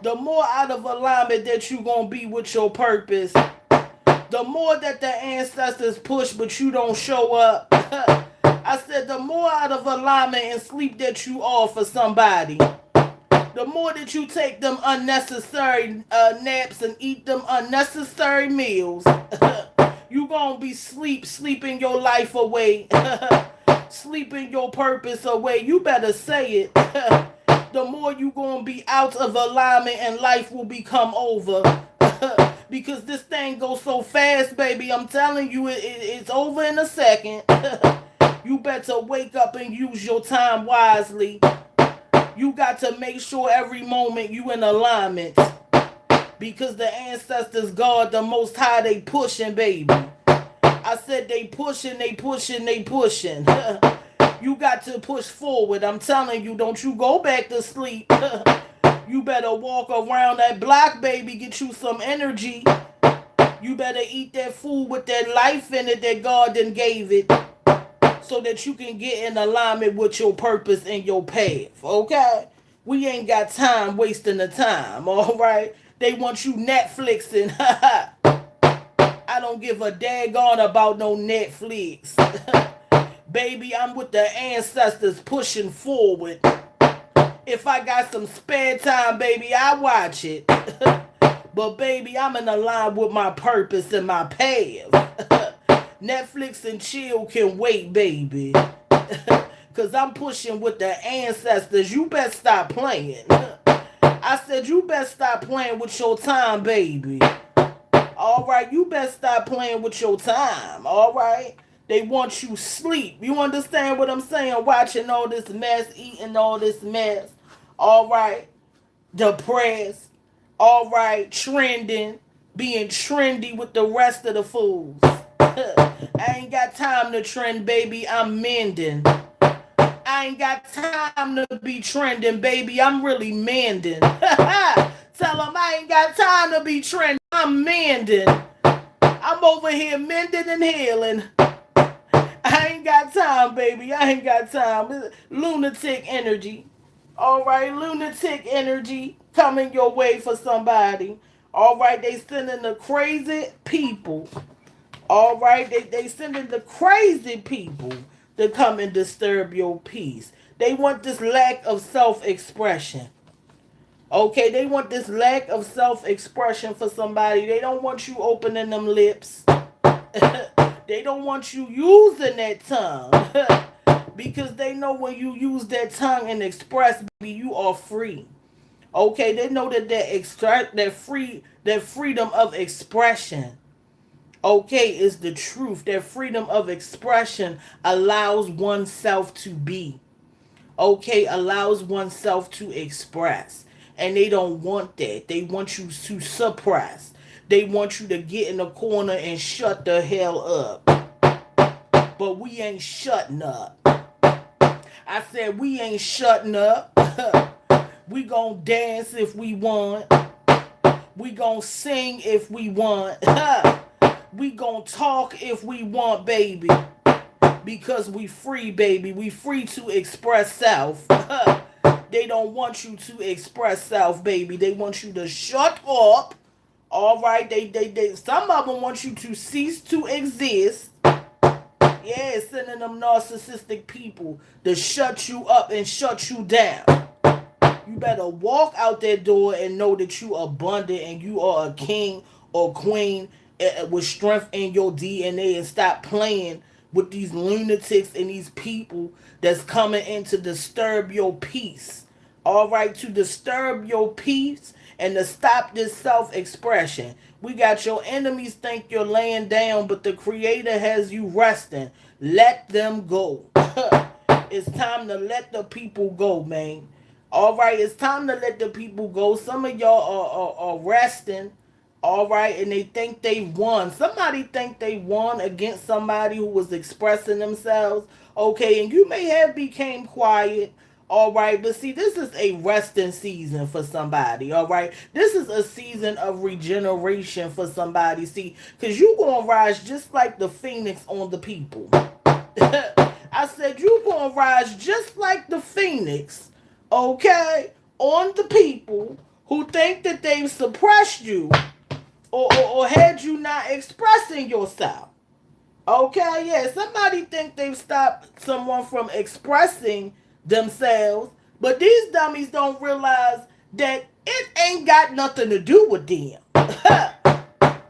the more out of alignment that you gonna be with your purpose, the more that the ancestors push but you don't show up. I said the more out of alignment and sleep that you are for somebody, the more that you take them unnecessary naps and eat them unnecessary meals, you gonna be sleeping your life away, sleeping your purpose away. You better say it. The more you gonna be out of alignment and life will become over. Because this thing goes so fast, baby. I'm telling you, it's over in a second. You better wake up and use your time wisely. You got to make sure every moment you in alignment. Because the ancestors, God, the Most High, they pushing, baby. I said they pushing, they pushing, they pushing. You got to push forward. I'm telling you, don't you go back to sleep. You better walk around that block, baby, get you some energy. You better eat that food with that life in it that God done gave it. So that you can get in alignment with your purpose and your path, okay? We ain't got time wasting the time, all right? They want you Netflixing. I don't give a daggone about no Netflix. Baby, I'm with the ancestors pushing forward. If I got some spare time, baby, I watch it. But baby, I'm in line with my purpose and my path. Netflix and chill can wait, baby. Cause I'm pushing with the ancestors. You better stop playing. I said you better stop playing with your time, baby. Alright, you better stop playing with your time. Alright? They want you sleep. You understand what I'm saying? Watching all this mess, eating all this mess. Alright? Depressed. Alright, trending. Being trendy with the rest of the fools. I ain't got time to trend, baby. I'm mending. I ain't got time to be trending, baby. I'm really mending. Tell them I ain't got time to be trending. I'm mending. I'm over here mending and healing. I ain't got time, baby. I ain't got time. Lunatic energy. All right, lunatic energy coming your way for somebody. All right, they sending the crazy people. All right, they sending the crazy people to come and disturb your peace. They want this lack of self-expression. Okay, they want this lack of self-expression for somebody. They don't want you opening them lips. They don't want you using that tongue. Because they know when you use that tongue and express, baby, you are free. Okay, they know that that freedom of expression, okay, is the truth. That freedom of expression allows oneself to be. Okay, allows oneself to express. And they don't want that. They want you to suppress. They want you to get in the corner and shut the hell up. But we ain't shutting up. I said we ain't shutting up. We gon' dance if we want. We gon' sing if we want. We gon' talk if we want, baby. Because we free, baby. We free to express self. They don't want you to express self, baby. They want you to shut up. All right. They. Some of them want you to cease to exist. Yeah, sending them narcissistic people to shut you up and shut you down. You better walk out that door and know that you are abundant and you are a king or queen with strength in your DNA, and stop playing with these lunatics and these people that's coming in to disturb your peace. All right, to disturb your peace and to stop this self-expression. We got your enemies think you're laying down, but the Creator has you resting. Let them go. It's time to let the people go, man. All right, it's time to let the people go. Some of y'all are resting. All right, and they think they won. Somebody think they won against somebody who was expressing themselves. Okay, and you may have became quiet. All right, but see, this is a resting season for somebody. All right, this is a season of regeneration for somebody. See, because you gonna rise just like the phoenix on the people. I said you gonna rise just like the phoenix, okay, on the people who think that they've suppressed you, or had you not expressing yourself. Okay, yeah, somebody think they've stopped someone from expressing themselves, but these dummies don't realize that it ain't got nothing to do with them.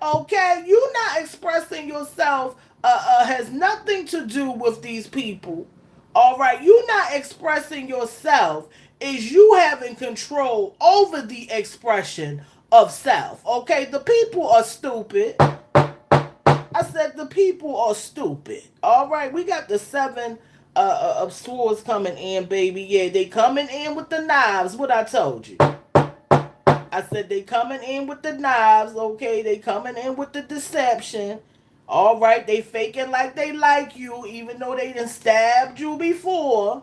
Okay, you not expressing yourself has nothing to do with these people. All right, you not expressing yourself is you having control over the expression of self. Okay, the people are stupid. I said the people are stupid. All right, we got the seven of swords coming in, baby. Yeah, they coming in with the knives. What I told you. I said they coming in with the knives. Okay, they coming in with the deception. All right, they faking like they like you, even though they done stabbed you before.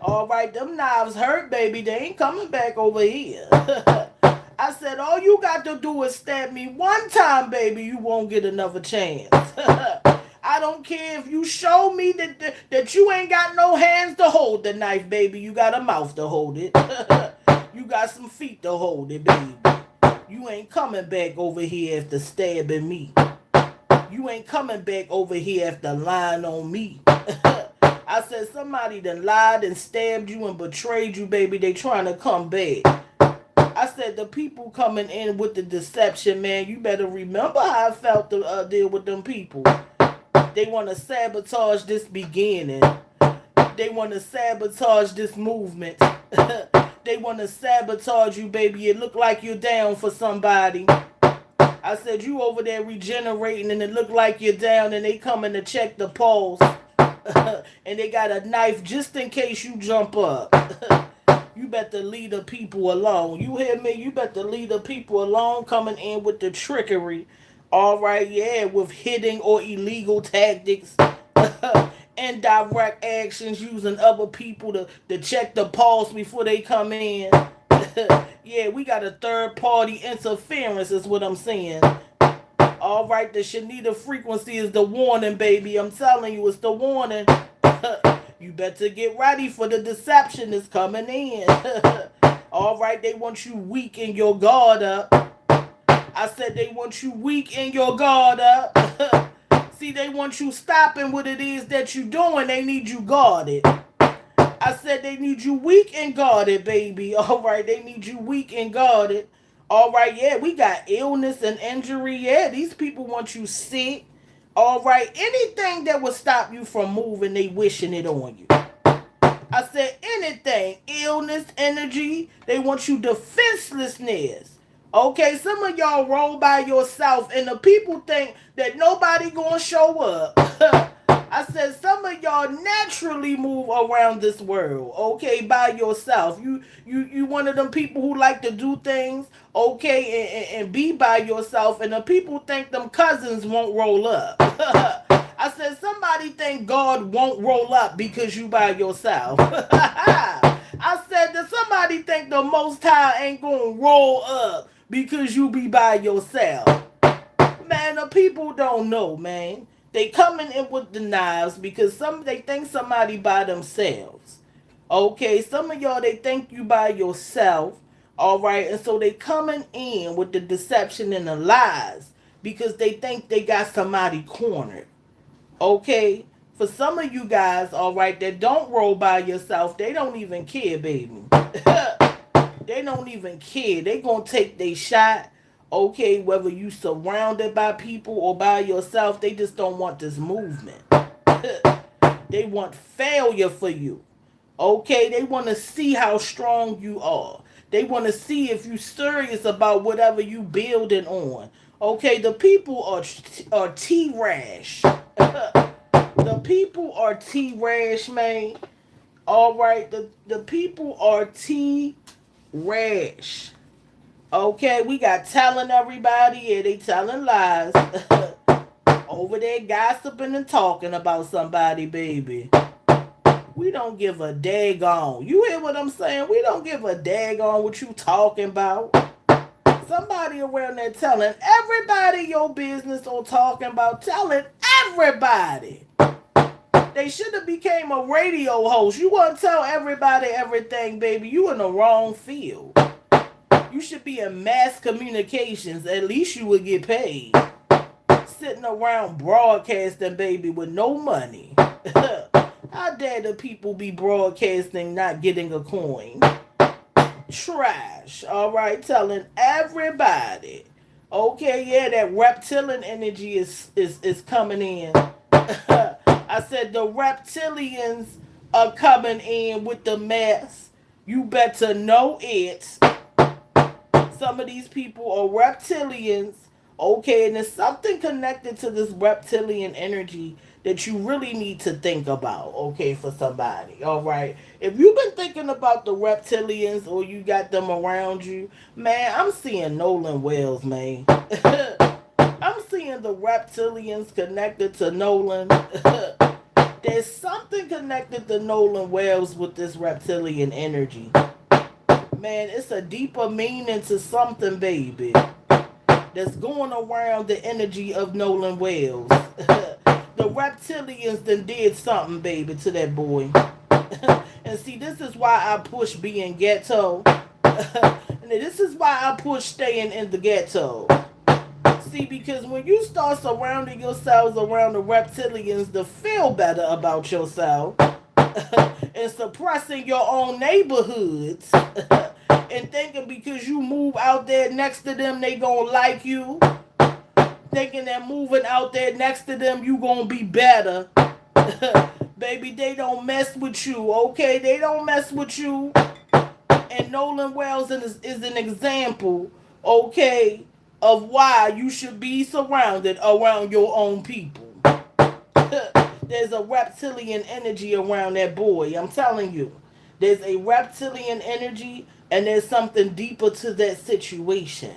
All right, them knives hurt, baby. They ain't coming back over here. I said, all you got to do is stab me one time, baby. You won't get another chance. I don't care if you show me that you ain't got no hands to hold the knife, baby. You got a mouth to hold it. You got some feet to hold it, baby. You ain't coming back over here after stabbing me. You ain't coming back over here after lying on me. I said somebody done lied and stabbed you and betrayed you, baby. They trying to come back. I said the people coming in with the deception, man. You better remember how I felt to deal with them people. They want to sabotage this beginning. They want to sabotage this movement. They want to sabotage you, baby. It look like you're down for somebody. I said you over there regenerating and it look like you're down, and they coming to check the pulse. And they got a knife just in case you jump up. You better leave the people alone. You hear me? You better leave the people alone coming in with the trickery. All right, yeah, with hidden or illegal tactics. Indirect actions using other people to check the pulse before they come in. Yeah, we got a third party interference is what I'm saying. All right, the Shenita frequency is the warning, baby. I'm telling you, it's the warning. You better get ready for the deception that's coming in. All right, they want you weak in your guard up. I said they want you weak in your guard up. See, they want you stopping what it is that you doing. They need you guarded. I said they need you weak and guarded, baby. All right, they need you weak and guarded. All right, yeah, we got illness and injury. Yeah, these people want you sick. All right, anything that will stop you from moving, they wishing it on you. I said anything, illness, energy, they want you defenselessness. Okay, some of y'all roll by yourself and the people think that nobody gonna show up. I said some of y'all naturally move around this world, okay, by yourself. You one of them people who like to do things, okay, and be by yourself, and the people think them cousins won't roll up. I said somebody think God won't roll up because you by yourself. I said that somebody think the Most High ain't gonna roll up because you be by yourself. Man, the people don't know, man. They coming in with the knives because they think somebody by themselves. Okay, some of y'all they think you by yourself. All right, and so they coming in with the deception and the lies because they think they got somebody cornered. Okay, for some of you guys, all right, that don't roll by yourself, they don't even care, baby. They don't even care. They gonna take their shot. Okay, whether you surrounded by people or by yourself, they just don't want this movement. They want failure for you. Okay, they want to see how strong you are. They want to see if you serious about whatever you building on. Okay, the people are T-rash. The people are T-rash, man. All right, the people are T-rash. Okay, we got telling everybody, yeah, they telling lies. Over there gossiping and talking about somebody, baby. We don't give a daggone. You hear what I'm saying? We don't give a daggone what you talking about. Somebody around there telling everybody your business or talking about telling everybody. They should have became a radio host. You want to tell everybody everything, baby. You in the wrong field. You should be in mass communications. At least you would get paid. Sitting around broadcasting, baby, with no money. How dare the people be broadcasting not getting a coin? Trash. All right, telling everybody. Okay, yeah, that reptilian energy is coming in. I said the reptilians are coming in with the mess. You better know it. Some of these people are reptilians. Okay, and there's something connected to this reptilian energy that you really need to think about, okay, for somebody, all right? If you've been thinking about the reptilians or you got them around you, man, I'm seeing Nolan Wells, man. I'm seeing the reptilians connected to Nolan. There's something connected to Nolan Wells with this reptilian energy. Man, it's a deeper meaning to something, baby, that's going around the energy of Nolan Wells. The reptilians done did something, baby, to that boy. And see, this is why I push being ghetto. And this is why I push staying in the ghetto. See, because when you start surrounding yourselves around the reptilians to feel better about yourself and suppressing your own neighborhoods and thinking because you move out there next to them they gonna like you, thinking that moving out there next to them you gonna be better. Baby, they don't mess with you, okay? They don't mess with you. And Nolan Wells is an example, okay, of why you should be surrounded around your own people. There's a reptilian energy around that boy, I'm telling you. There's a reptilian energy and there's something deeper to that situation.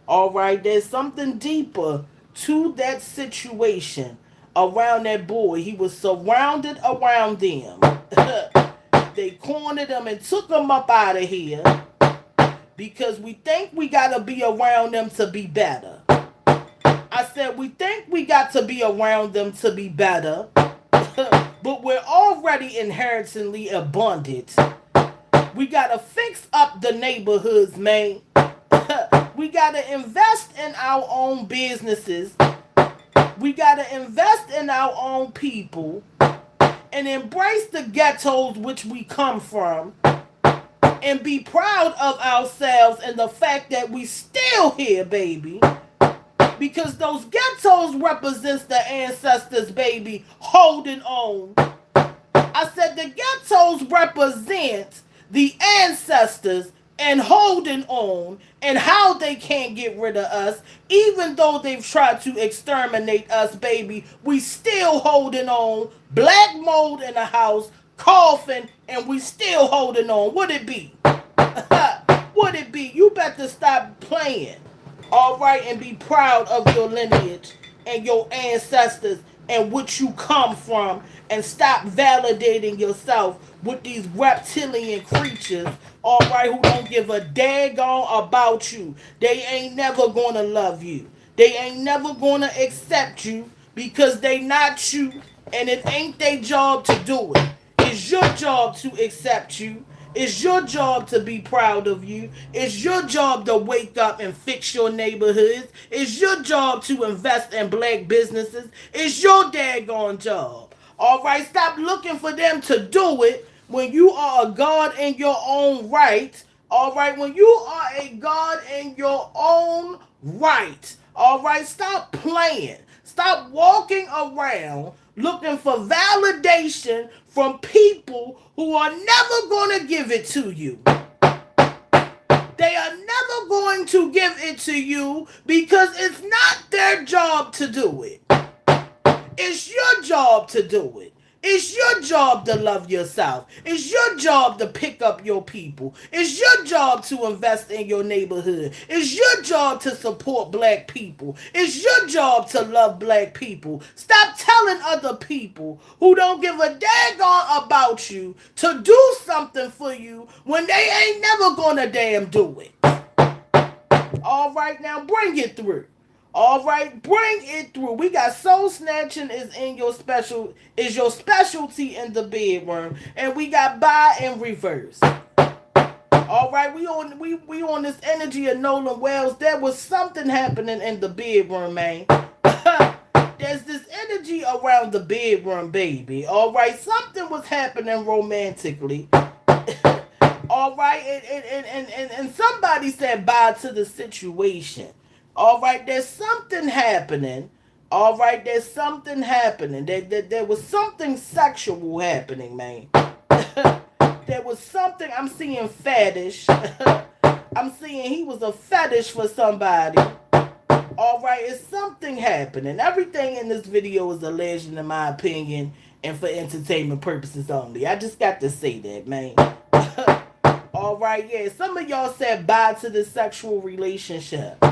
All right, there's something deeper to that situation around that boy. He was surrounded around them. They cornered him and took him up out of here because we think we got to be around them to be better. I said we think we got to be around them to be better, but we're already inherently abundant. We got to fix up the neighborhoods, man. We got to invest in our own businesses. We got to invest in our own people and embrace the ghettos which we come from and be proud of ourselves and the fact that we still here, baby. Because those ghettos represents the ancestors, baby, holding on. I said the ghettos represent the ancestors and holding on and how they can't get rid of us. Even though they've tried to exterminate us, baby, we still holding on. Black mold in the house, coughing, and we still holding on. Would it be? Would it be? You better stop playing. All right, and be proud of your lineage and your ancestors and what you come from, and stop validating yourself with these reptilian creatures, all right, who don't give a daggone about you. They ain't never gonna love you. They ain't never gonna accept you because they not you, and it ain't their job to do it. It's your job to accept you. It's your job to be proud of you. It's your job to wake up and fix your neighborhoods. It's your job to invest in black businesses. It's your daggone job. All right, stop looking for them to do it when you are a God in your own right. All right, when you are a God in your own right. All right, stop playing. Stop walking around looking for validation from people who are never going to give it to you. They are never going to give it to you because it's not their job to do it. It's your job to do it. It's your job to love yourself. It's your job to pick up your people. It's your job to invest in your neighborhood. It's your job to support black people. It's your job to love black people. Stop telling other people who don't give a daggone about you to do something for you when they ain't never gonna damn do it. All right, now bring it through. All right, bring it through. We got soul snatching is your specialty in the bedroom, and we got buy in reverse. All right, we on this energy of Nolan Wells. There was something happening in the bedroom, man. There's this energy around the bedroom, baby. All right, something was happening romantically. All right, and somebody said bye to the situation. All right, there's something happening. All right, there's something happening. There was something sexual happening, man. There was something. I'm seeing fetish. I'm seeing he was a fetish for somebody. All right, it's something happening. Everything in this video is alleged, in my opinion, and for entertainment purposes only. I just got to say that, man. All right, yeah. Some of y'all said bye to the sexual relationship.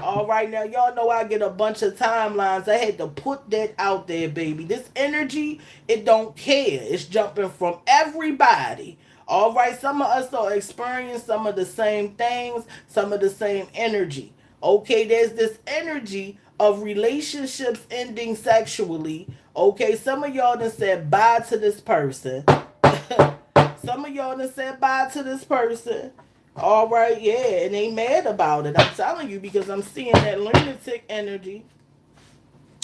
All right, now y'all know I get a bunch of timelines. I had to put that out there, baby. This energy, it don't care. It's jumping from everybody. All right, some of us are experiencing some of the same things, some of the same energy. Okay, there's this energy of relationships ending sexually. Okay, some of y'all done said bye to this person. Some of y'all done said bye to this person. All right, yeah, and they mad about it. I'm telling you because I'm seeing that lunatic energy.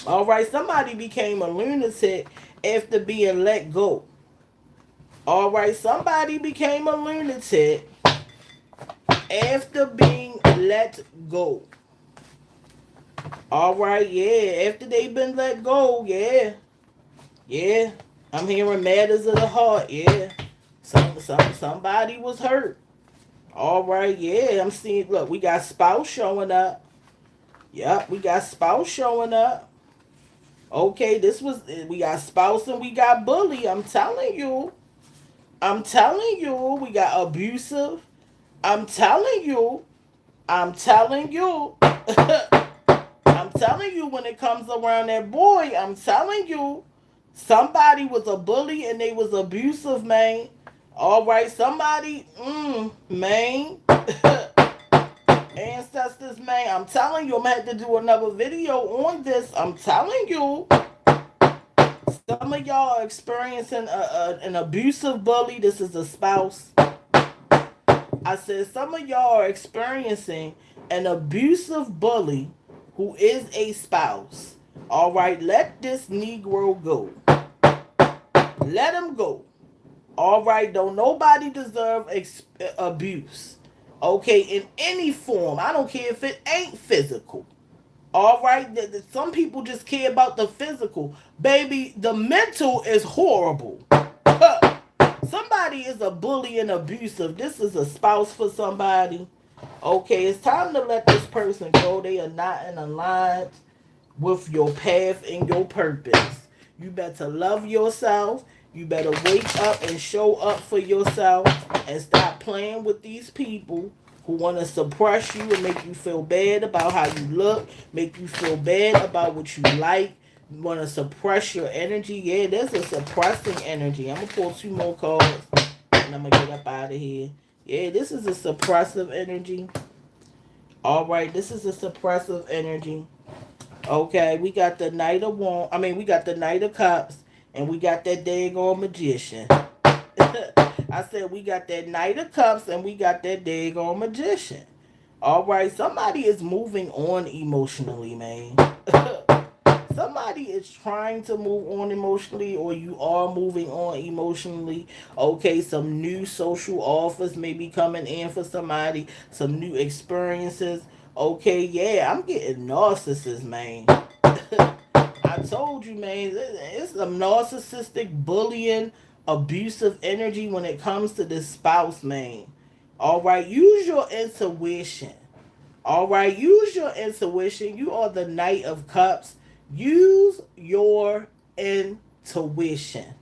All right, somebody became a lunatic after being let go. All right, somebody became a lunatic after being let go. All right, yeah, after they've been let go, yeah. Yeah, I'm hearing matters of the heart, yeah. Somebody was hurt. All right, yeah, I'm seeing, look, we got spouse showing up. Yep, we got spouse showing up. Okay, we got spouse and we got bully. I'm telling you. I'm telling you, we got abusive. I'm telling you. I'm telling you. I'm telling you when it comes around that boy, I'm telling you. Somebody was a bully and they was abusive, man. All right, somebody, man. Ancestors, man. I'm telling you, I'm going to have to do another video on this. I'm telling you. Some of y'all are experiencing an abusive bully. This is a spouse. I said some of y'all are experiencing an abusive bully who is a spouse. All right, let this Negro go. Let him go. All right, don't nobody deserve abuse. Okay, in any form. I don't care if it ain't physical. All right, some people just care about the physical. Baby, the mental is horrible. Somebody is a bully and abusive. This is a spouse for somebody. Okay, it's time to let this person go. They are not in alignment with your path and your purpose. You better love yourself. You better wake up and show up for yourself and stop playing with these people who want to suppress you and make you feel bad about how you look, make you feel bad about what you like, want to suppress your energy. Yeah, there's a suppressing energy. I'm going to pull two more cards and I'm going to get up out of here. Yeah, this is a suppressive energy. All right, this is a suppressive energy. Okay, we got the Knight of Wands. We got the Knight of Cups, and we got that daggone Magician. I said we got that Knight of Cups, and we got that daggone Magician. All right, somebody is moving on emotionally, man. Somebody is trying to move on emotionally, or you are moving on emotionally. Okay, some new social offers may be coming in for somebody, some new experiences. Okay, yeah, I'm getting narcissists, man. I told you, man, it's a narcissistic, bullying, abusive energy when it comes to this spouse, man. All right, use your intuition. All right, use your intuition. You are the Knight of Cups. Use your intuition.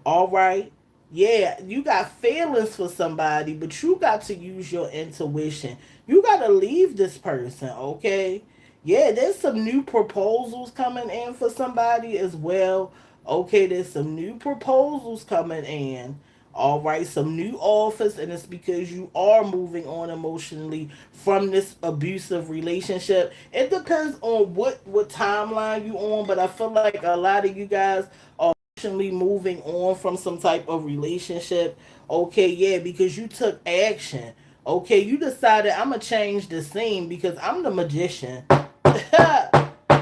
All right. Yeah, you got feelings for somebody, but you got to use your intuition. You got to leave this person, okay? Yeah, there's some new proposals coming in for somebody as well. Okay, there's some new proposals coming in. All right, some new offers, and it's because you are moving on emotionally from this abusive relationship. It depends on what timeline you on, but I feel like a lot of you guys are emotionally moving on from some type of relationship. Okay, yeah, because you took action. Okay, you decided I'm gonna change the scene because I'm the magician.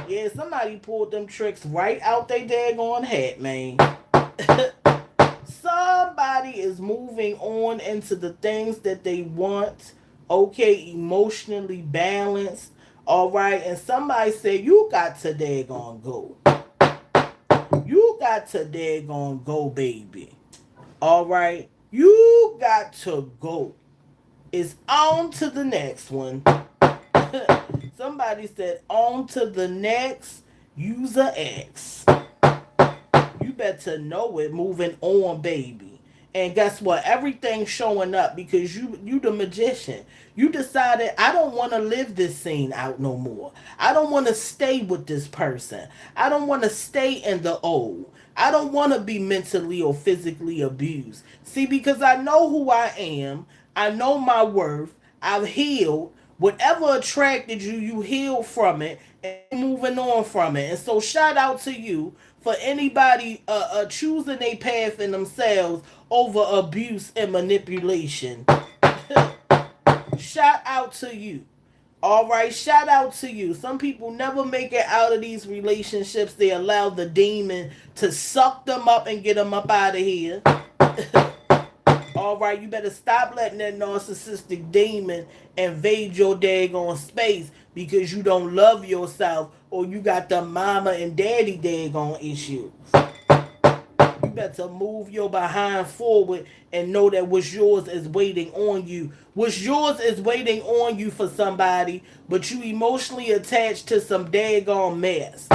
Yeah, somebody pulled them tricks right out they daggone hat, man. Somebody is moving on into the things that they want. Okay, emotionally balanced. All right, and somebody said you got to daggone go. You got to daggone go, baby. All right, you got to go. It's on to the next one. Somebody said on to the next user X. You better know it. Moving on, baby. And guess what? Everything's showing up because you the magician. You decided I don't want to live this scene out no more. I don't want to stay with this person. I don't want to stay in the old. I don't want to be mentally or physically abused. See, because I know who I am. I know my worth. I've healed. Whatever attracted you, you healed from it and moving on from it. And so shout out to you for anybody choosing a path in themselves over abuse and manipulation. Shout out to you. All right, shout out to you. Some people never make it out of these relationships. They allow the demon to suck them up and get them up out of here. All right, you better stop letting that narcissistic demon invade your daggone space because you don't love yourself or you got the mama and daddy daggone issues. You better move your behind forward and know that what's yours is waiting on you. What's yours is waiting on you for somebody, but you emotionally attached to some daggone mess.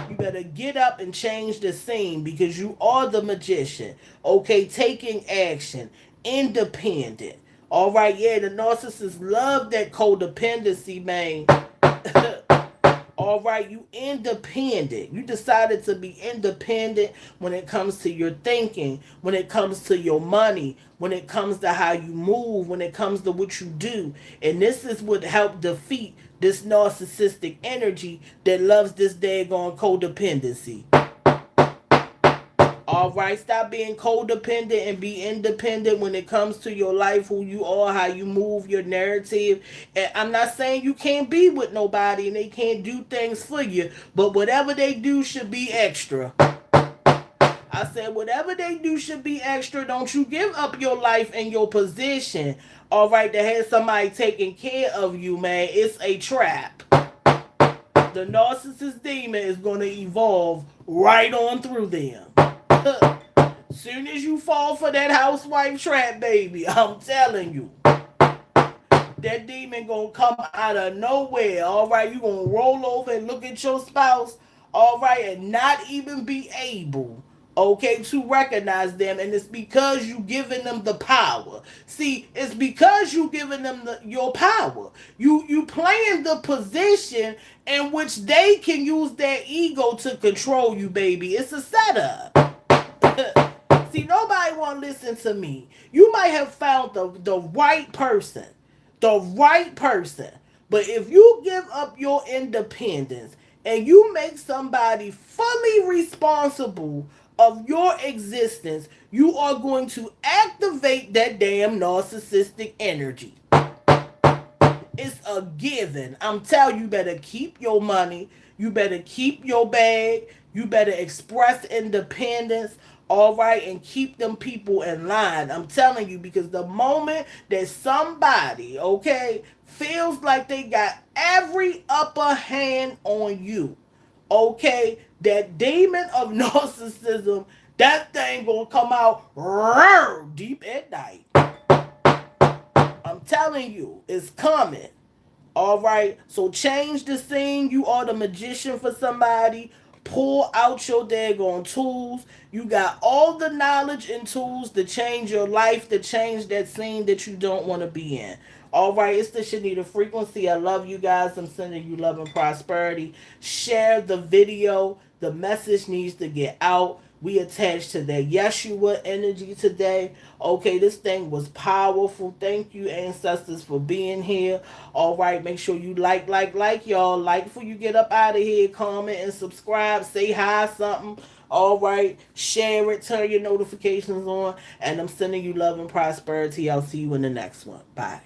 You better get up and change the scene because you are the magician. Okay, taking action, independent. All right, yeah, the narcissists love that codependency, man. All right, you independent. You decided to be independent when it comes to your thinking, when it comes to your money, when it comes to how you move, when it comes to what you do. And this is what helped defeat this narcissistic energy that loves this daggone codependency. All All right, stop being codependent and be independent when it comes to your life, who you are, how you move, your narrative. And I'm not saying you can't be with nobody and they can't do things for you, but whatever they do should be extra. I said, whatever they do should be extra. Don't you give up your life and your position, all right, to have somebody taking care of you, man. It's a trap. The narcissist demon is going to evolve right on through them. Soon as you fall for that housewife trap, baby, I'm telling you, that demon gonna come out of nowhere. All right, you gonna roll over and look at your spouse. All right, and not even be able, okay, to recognize them, and it's because you giving them the power. See, it's because you giving them your power. You playing the position in which they can use their ego to control you, baby. It's a setup. See, nobody want to listen to me. You might have found the right person. The right person. But if you give up your independence and you make somebody fully responsible of your existence, you are going to activate that damn narcissistic energy. It's a given. I'm telling you, better keep your money. You better keep your bag. You better express independence. All right, and keep them people in line. I'm telling you, because the moment that somebody, okay, feels like they got every upper hand on you, okay, that demon of narcissism, that thing gonna come out deep at night. I'm telling you, it's coming. All right. So change the scene. You are the magician for somebody. Pull out your daggone tools. You got all the knowledge and tools to change your life, to change that scene that you don't want to be in. All right, it's the Shenita frequency. I love you guys. I'm sending you love and prosperity. Share the video. The message needs to get out. We attached to that Yeshua energy today. Okay, this thing was powerful. Thank you, ancestors, for being here. All right, make sure you like, y'all. Like before you get up out of here. Comment and subscribe. Say hi, something. All right, share it. Turn your notifications on. And I'm sending you love and prosperity. I'll see you in the next one. Bye.